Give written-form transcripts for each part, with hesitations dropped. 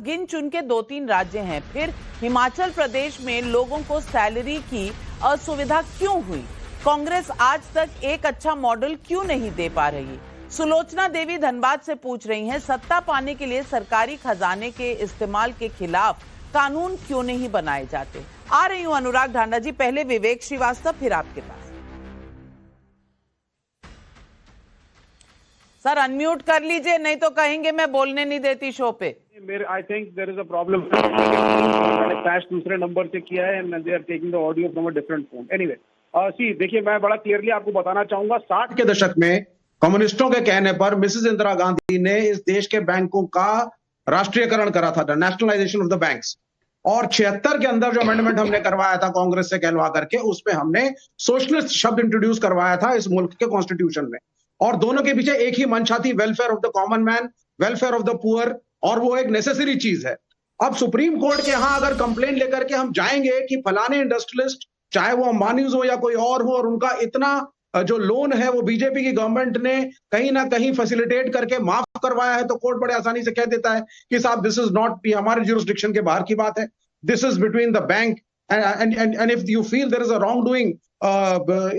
गिन चुन के 2-3 राज्य हैं, फिर हिमाचल प्रदेश में लोगों को सैलरी की असुविधा क्यों हुई? कांग्रेस आज तक एक अच्छा मॉडल क्यों नहीं दे पा रही? सुलोचना देवी धनबाद से पूछ रही हैं, सत्ता पाने के लिए सरकारी खजाने के इस्तेमाल के खिलाफ कानून क्यों नहीं बनाए जाते? आ रही हूं अनुराग ढांडा जी, पहले विवेक श्रीवास्तव, फिर आपके पास। सर अनम्यूट कर लीजिए, नहीं तो कहेंगे मैं बोलने नहीं देती शो पे। I think there is a problem. Patch दूसरे नंबर से किया है and they are taking the audio from a different phone. Anyway see देखिए, मैं बड़ा क्लियरली आपको बताना चाहूंगा, 60 के दशक में कम्युनिस्टों के कहने पर मिसेस इंदिरा गांधी ने इस देश के बैंकों का राष्ट्रीयकरण करा था, नेशनलाइजेशन ऑफ द बैंक्स। और 76 के अंदर जो अमेंडमेंट हमने करवाया था कांग्रेस से कहलवा करके, उसमें हमने सोशलिस्ट शब्द इंट्रोड्यूस करवाया था इस मुल्क के कॉन्स्टिट्यूशन में। और दोनों के पीछे एक ही मंशा थी, welfare of the common man, welfare of the poor, और वो एक नेसेसरी चीज है। अब सुप्रीम कोर्ट के यहां अगर कंप्लेन लेकर के हम जाएंगे कि फलाने इंडस्ट्रियलिस्ट, चाहे वो अंबानीज हो या कोई और हो, और उनका इतना जो लोन है वो बीजेपी की गवर्नमेंट ने कहीं ना कहीं फैसिलिटेट करके माफ करवाया है, तो कोर्ट बड़े आसानी से कह देता है कि साहब दिस इज नॉट, हमारे ज्यूरिसडिक्शन के बाहर की बात है, this is between the bank and if you feel there is a wrong doing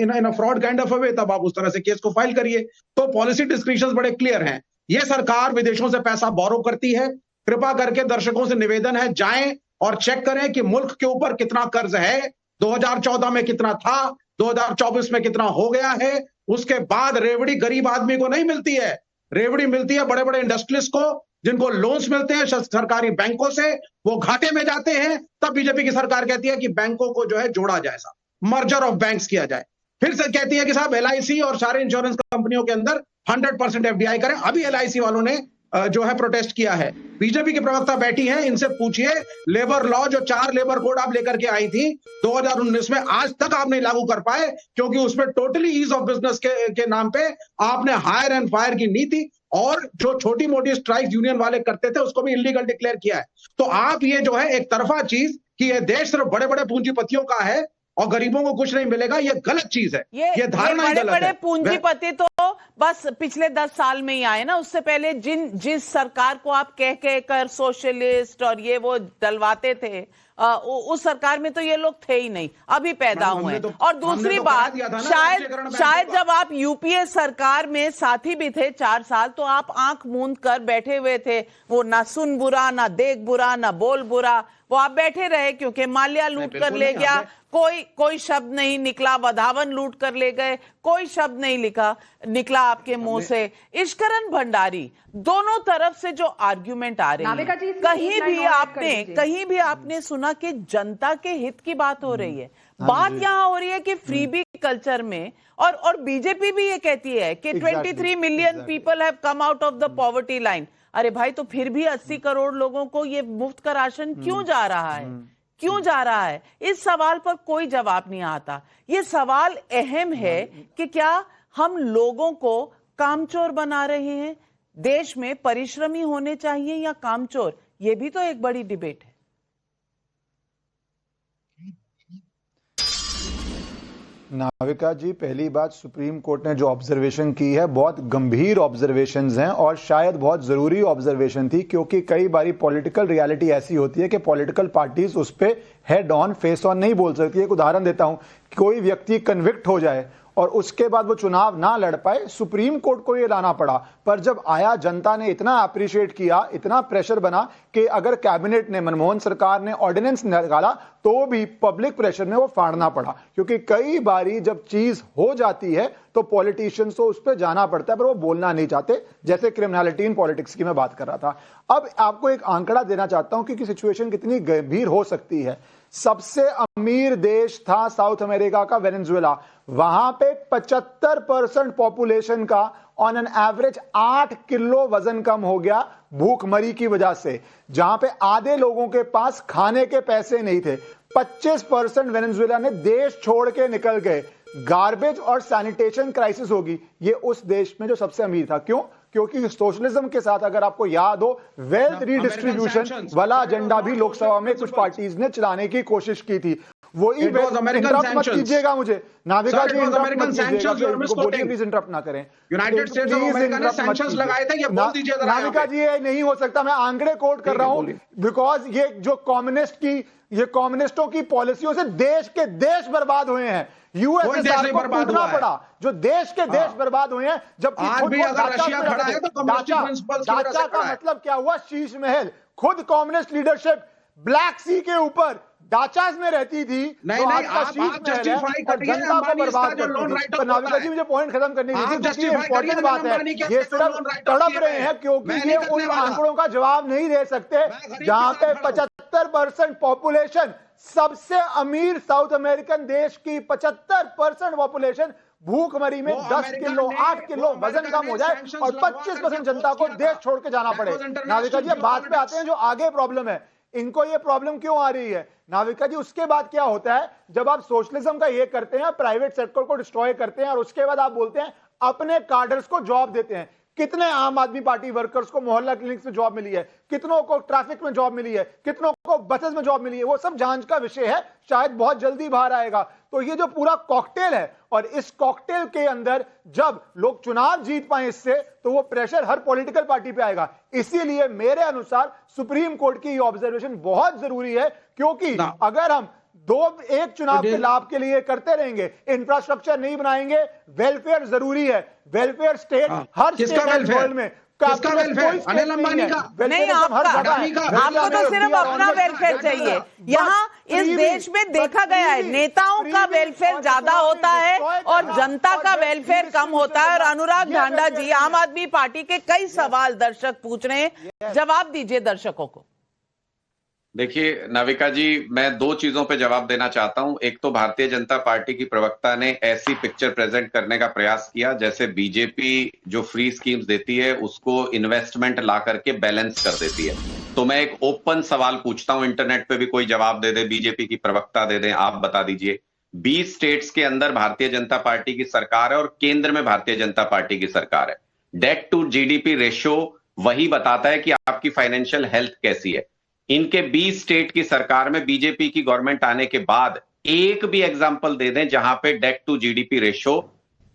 in a fraud kind of a way, तब आप उस तरह से केस को फाइल करिए। तो पॉलिसी डिस्क्रिप्शंस बड़े क्लियर हैं। ये सरकार विदेशों से पैसा बोरो करती है। कृपा करके दर्शकों से निवेदन है, जाएं और चेक करें कि मुल्क के ऊपर कितना कर्ज है, 2014 में कितना था, 2024 में कितना हो गया है। उसके बाद रेवड़ी गरीब आदमी को नहीं मिलती है, रेवड़ी मिलती है बड़े बड़े इंडस्ट्रियलिस्ट को, जिनको लोन्स मिलते हैं सरकारी बैंकों से, वो घाटे में जाते हैं। तब बीजेपी की सरकार कहती है कि बैंकों को जो है जोड़ा जाए, साहब मर्जर ऑफ बैंक्स किया जाए। फिर से कहती है कि साहब एलआईसी और सारे इंश्योरेंस कंपनियों के अंदर 100% एफडीआई करें। अभी एलआईसी वालों ने जो है प्रोटेस्ट किया है। बीजेपी के प्रवक्ता बैठी हैं, इनसे पूछिए लेबर लॉ, जो 4 लेबर कोड आप लेकर के आई थी 2019 में, आज तक आप नहीं लागू कर पाए, क्योंकि उसमें टोटली ईज ऑफ बिजनेस के नाम पे आपने हायर एंड फायर की नीति, और जो छोटी मोटी स्ट्राइक यूनियन वाले करते थे उसको भी इलीगल डिक्लेयर किया है। तो आप ये जो है एक तरफा चीज कि ये देश सिर्फ बड़े बड़े पूंजीपतियों का है और गरीबों को कुछ नहीं मिलेगा, ये गलत चीज है। ये धारणा ही गलत है। बड़े पूंजीपति तो बस पिछले 10 साल में ही आए ना, उससे पहले जिस सरकार को आप कह कर सोशलिस्ट और ये वो डलवाते थे, उस सरकार में तो ये लोग थे ही नहीं, अभी पैदा हुए हैं। और दूसरी बात, शायद जब आप यूपीए सरकार में साथी भी थे 4 साल, तो आप आंख मूंद कर बैठे हुए थे, वो ना सुन बुरा, ना देख बुरा, ना बोल बुरा, वो आप बैठे रहे, क्योंकि माल्या लूट कर ले गया, कोई शब्द नहीं निकला, वधावन लूट कर ले गए, कोई शब्द नहीं निकला आपके मुंह से। इश्करन भंडारी, दोनों तरफ से जो आर्ग्यूमेंट आ रहे हैं, कहीं भी आपने सुना कि जनता के हित की बात हो रही है? बात यहां हो रही है कि फ्रीबी कल्चर में, और बीजेपी भी ये कहती है कि 23 million people have come out of the poverty line. अरे भाई, तो फिर भी 80 करोड़ लोगों को ये मुफ्त का राशन क्यों जा रहा है? क्यों जा रहा है? इस सवाल पर कोई जवाब नहीं आता। ये सवाल अहम है कि क्या हम लोगों को कामचोर बना रहे हैं? देश में परिश्रमी होने चाहिए या कामचोर? ये भी तो एक बड़ी डिबेट है। नाविका जी, पहली बात, सुप्रीम कोर्ट ने जो ऑब्जर्वेशन की है बहुत गंभीर ऑब्जर्वेशंस हैं, और शायद बहुत ज़रूरी ऑब्जर्वेशन थी, क्योंकि कई बारी पॉलिटिकल रियलिटी ऐसी होती है कि पॉलिटिकल पार्टीज उस पर हेड ऑन फेस ऑन नहीं बोल सकती। एक उदाहरण देता हूं, कोई व्यक्ति कन्विक्ट हो जाए और उसके बाद वो चुनाव ना लड़ पाए, सुप्रीम कोर्ट को ये लाना पड़ा, पर जब आया जनता ने इतना अप्रिशिएट किया, इतना प्रेशर बना कि अगर कैबिनेट ने, मनमोहन सरकार ने ऑर्डिनेंस निकाला तो भी पब्लिक प्रेशर में वो फाड़ना पड़ा। क्योंकि कई बारी जब चीज हो जाती है तो पॉलिटिशियंस को उस पर जाना पड़ता है, पर वो बोलना नहीं चाहते, जैसे क्रिमिनलिटी इन पॉलिटिक्स की मैं बात कर रहा था। अब आपको एक आंकड़ा देना चाहता हूं कि सिचुएशन कितनी गंभीर हो सकती है। सबसे अमीर देश था साउथ अमेरिका का वेनेजुएला, वहां पे 75% पॉपुलेशन का ऑन एन एवरेज 8 किलो वजन कम हो गया भूखमरी की वजह से, जहां पे आधे लोगों के पास खाने के पैसे नहीं थे। 25% वेनेजुएला ने देश छोड़ के निकल गए। गार्बेज और सैनिटेशन क्राइसिस होगी ये उस देश में जो सबसे अमीर था। क्यों? क्योंकि सोशलिज्म के साथ, अगर आपको याद हो, वेल्थ रीडिस्ट्रीब्यूशन वाला एजेंडा भी लोकसभा में कुछ पार्टीज ने चलाने की कोशिश की थी। वही It was American इंटरप्ट मत sanctions. कीजिएगा मुझे नाविका Sir, जी, it was इंटरप्ट American मत कीजिएगा, sanctions you are इनको बोलिए misquoting. प्लीज इंटरप्ट ना करें। United states of Please America ने interrupt मत सैंक्शंस कीजिए। लगाए थे, ये बोल दीजिए जरा यहाँ नाविका पे। जी, ये नहीं हो सकता, मैं आंकड़े कोट कर रहा हूं बोलिए। बिकॉज ये कम्युनिस्टों की पॉलिसियों से देश के देश बर्बाद हुए हैं। कोई यूएसएसआर देश नहीं को बर्बाद टूटना हुआ है। पड़ा, जो देश के देश बर्बाद हुए हैं, जबकि आज खुद भी वो अगर ढांचा रशिया में खड़ा रखते है तो थे। कम्युनिस्टिक ढांचा प्रिंसिपल्स की वजह से ढांचा खड़ा का है। मतलब क्या हुआ? शीश महल, खुद कम्युनिस्ट लीडरशिप ब्लैक सी के ऊपर डाचाज में रहती थी, नहीं, तो नहीं, आज का आप शीश महल है justify और करिए, जनता को अंबानी बर्बाद इसका जो करती loan थी। write-off पर नाविका होता जी, है। मुझे पॉइंट खत्म करने आप दीजिए, क्योंकि justify करिए, इंपॉर्टेंट अनिल बात है। अंबानी के ये अपने सिर्फ loan write-off तड़प किए रहे हुए हैं हैं। क्योंकि मैं ये नहीं उन करने वाला। आंकड़ों का जवाब नहीं दे सकते गरीब जहां के पे साथ खड़ा हूं। 75% पॉपुलेशन, सबसे अमीर साउथ अमेरिकन देश की 75% पॉपुलेशन भूखमरी में वो 10 अमेरिका किलो ने- 8 किलो वो वजन अमेरिका कम हो ने जाए sanctions और लगवा 25% करके जनता को force किया था। देश छोड़ के जाना That पड़े। was international नाविका जी, अब बात पे geopolitics। आते हैं जो आगे प्रॉब्लम है, इनको ये प्रॉब्लम क्यों आ रही है नाविका जी? उसके बाद क्या होता है, जब आप सोशलिज्म का ये करते हैं, प्राइवेट सेक्टर को डिस्ट्रॉय करते हैं, और उसके बाद आप बोलते हैं अपने कार्डर्स को जॉब देते हैं। कितने आम आदमी पार्टी वर्कर्स को मोहल्ला क्लिनिक्स में जॉब मिली है, कितनों को ट्रैफिक में जॉब मिली है, कितनों को बसेस में जॉब मिली है, वो सब जांच का विषय है, शायद बहुत जल्दी बाहर आएगा। तो ये जो पूरा कॉकटेल है, और इस कॉकटेल के अंदर जब लोग चुनाव जीत पाए इससे, तो वो प्रेशर हर पॉलिटिकल पार्टी पे आएगा। इसीलिए मेरे अनुसार सुप्रीम कोर्ट की ये ऑब्जर्वेशन बहुत जरूरी है, क्योंकि अगर हम एक चुनाव के लाभ के लिए करते रहेंगे, इंफ्रास्ट्रक्चर नहीं बनाएंगे, वेलफेयर जरूरी है, वेलफेयर स्टेट हर किसका वर्ल्ड में, किसका वेलफेयर? अनिल अंबानी का? नहीं, आपको तो सिर्फ अपना वेलफेयर चाहिए। यहाँ इस देश में देखा गया है, नेताओं का वेलफेयर ज्यादा होता है और जनता का वेलफेयर कम होता है। और अनुराग ढांडा जी, आम आदमी पार्टी के कई सवाल दर्शक पूछ रहे हैं, जवाब दीजिए दर्शकों को। देखिए नाविका जी, मैं दो चीजों पे जवाब देना चाहता हूं। एक तो भारतीय जनता पार्टी की प्रवक्ता ने ऐसी पिक्चर प्रेजेंट करने का प्रयास किया जैसे बीजेपी जो फ्री स्कीम्स देती है उसको इन्वेस्टमेंट ला करके बैलेंस कर देती है। तो मैं एक ओपन सवाल पूछता हूं, इंटरनेट पे भी कोई जवाब दे दे, बीजेपी की प्रवक्ता दे दें, आप बता दीजिए। 20 स्टेट्स के अंदर भारतीय जनता पार्टी की सरकार है और केंद्र में भारतीय जनता पार्टी की सरकार है। डेट टू जीडीपी रेशियो वही बताता है कि आपकी फाइनेंशियल हेल्थ कैसी है। इनके 20 स्टेट की सरकार में बीजेपी की गवर्नमेंट आने के बाद एक भी एग्जांपल दे दें जहां पे डेट टू जीडीपी रेशियो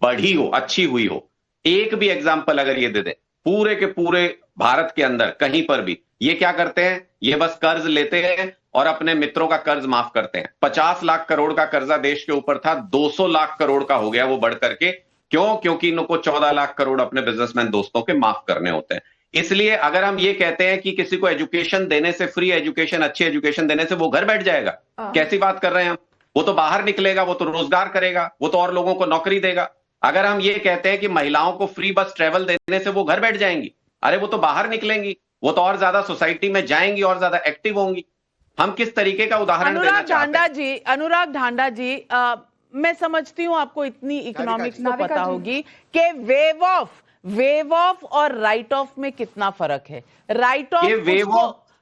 बढ़ी हो, अच्छी हुई हो। एक भी एग्जांपल अगर ये दे दें पूरे के पूरे भारत के अंदर कहीं पर भी। ये क्या करते हैं, ये बस कर्ज लेते हैं और अपने मित्रों का कर्ज माफ करते हैं। 50 लाख करोड़ का कर्जा देश के ऊपर था, 200 लाख करोड़ का हो गया वो बढ़ करके। क्यों? क्योंकि इनको 14 लाख करोड़ अपने बिजनेसमैन दोस्तों के माफ करने होते हैं। इसलिए अगर हम ये कहते हैं कि किसी को एजुकेशन देने से, फ्री एजुकेशन, अच्छी एजुकेशन देने से वो घर बैठ जाएगा, कैसी बात कर रहे हैं हम? वो तो बाहर निकलेगा, वो तो रोजगार करेगा, वो तो और लोगों को नौकरी देगा। अगर हम ये कहते हैं कि महिलाओं को फ्री बस ट्रेवल देने से वो घर बैठ जाएंगी, अरे वो तो बाहर निकलेंगी, वो तो और ज्यादा सोसाइटी में जाएंगी और ज्यादा एक्टिव होंगी। हम किस तरीके का उदाहरण देना चाहते हैं? अनुराग ढांडा जी, मैं समझती हूं आपको इतनी इकोनॉमिक्स तो पता होगी कि वेव ऑफ और राइट ऑफ में कितना फर्क है।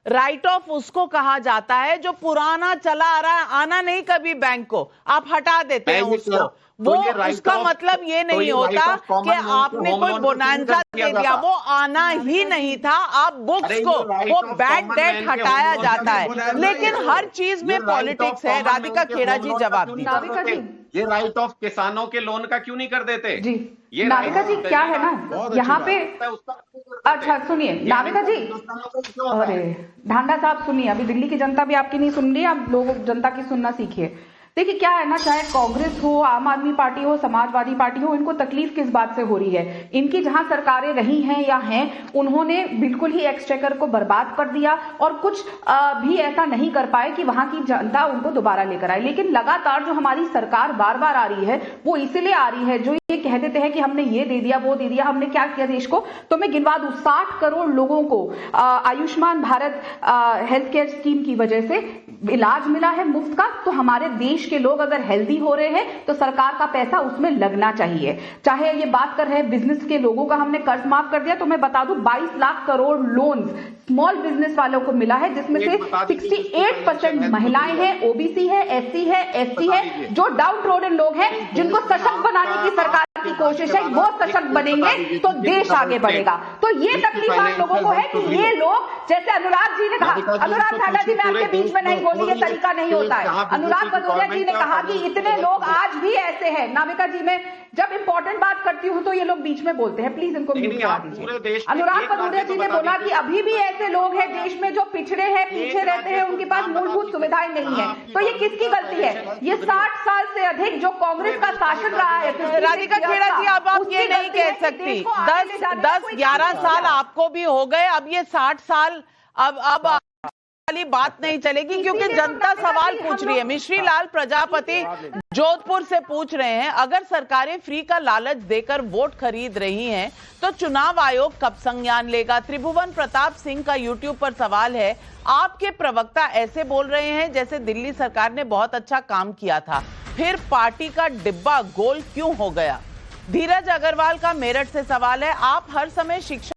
राइट ऑफ उसको कहा जाता है जो पुराना चला आ रहा है, आना नहीं कभी बैंक को, आप हटा देते हैं उसको। वो उसका मतलब ये नहीं होता कि आपने कोई बोनांजा दे दिया, वो आना ही नहीं था। आप बुक्स को, वो बैड डेट हटाया जाता है। लेकिन हर चीज में पॉलिटिक्स है। राधिका खेड़ा जी जवाब दीजिए। ये राइट ऑफ किसानों के लोन का क्यों नहीं कर देते जी? ये नाविका जी क्या है ना यहाँ पे, अच्छा सुनिए नाविका जी, अरे ढांडा साहब सुनिए, अभी दिल्ली की जनता भी आपकी नहीं सुन रही, आप लोग जनता की सुनना सीखिए। देखिए क्या है ना, चाहे कांग्रेस हो, आम आदमी पार्टी हो, समाजवादी पार्टी हो, इनको तकलीफ किस बात से हो रही है? इनकी जहां सरकारें रही हैं या हैं, उन्होंने बिल्कुल ही एक्सचेकर को बर्बाद कर दिया और कुछ भी ऐसा नहीं कर पाए कि वहां की जनता उनको दोबारा लेकर आए। लेकिन लगातार जो हमारी सरकार बार बार आ रही है, वो इसीलिए आ रही है, जो ये कह देते हैं कि हमने ये दे दिया, वो दे दिया, हमने क्या किया देश को। तो मैं गिनवा दूं, 60 करोड़ लोगों को Ayushman Bharat health care scheme की वजह से इलाज मिला है मुफ्त का। तो हमारे देश के लोग अगर हेल्दी हो रहे हैं तो सरकार का पैसा उसमें लगना चाहिए। चाहे ये बात कर रहे हैं बिजनेस के लोगों का, हमने कर्ज माफ कर दिया, तो मैं बता दूं 22 lakh crore loans small business वालों को मिला है, जिसमें से 68% महिलाएं हैं, ओबीसी है, एससी है, एसटी है, जो डाउन ट्रोडन लोग हैं, जिनको सशक्त बनाने की सरकार की कोशिश है, वो सशक्त बनेंगे तो देश आगे बढ़ेगा। तो ये तकलीफ आप लोगों को है कि ये लोग, जैसे अनुराग जी ने कहा, अनुराग ठाकुर जी, मैं आपके बीच में नहीं बोली, ये तरीका नहीं होता है। अनुराग भदौरिया जी ने कहा कि इतने लोग आज भी ऐसे हैं। नाविका जी, मैं जब इंपॉर्टेंट बात करती हूं तो ये लोग बीच में बोलते हैं, प्लीज इनको म्यूट करा दीजिए। अनुराग भदौरिया जी ने बोला कि अभी भी ऐसे लोग हैं देश में जो पिछड़े हैं, पीछे रहते हैं, उनके पास मूलभूत सुविधाएं नहीं है। तो ये किसकी गलती है? ये 60 साल से अधिक जो कांग्रेस का शासन रहा है। राधिका खेड़ा जी, अब आप ये नहीं कह सकती 10-11 साल आपको भी हो गए, अब ये 60 साल अब वाली बात नहीं चलेगी, क्योंकि जनता सवाल पूछ रही है। मिश्री लाल प्रजापति जोधपुर से पूछ रहे हैं, अगर सरकारें फ्री का लालच देकर वोट खरीद रही हैं तो चुनाव आयोग कब संज्ञान लेगा? त्रिभुवन प्रताप सिंह का यूट्यूब पर सवाल है, आपके प्रवक्ता ऐसे बोल रहे हैं जैसे दिल्ली सरकार ने बहुत अच्छा काम किया था, फिर पार्टी का डिब्बा गोल क्यों हो गया? धीरज अग्रवाल का मेरठ से सवाल है, आप हर समय शिक्षा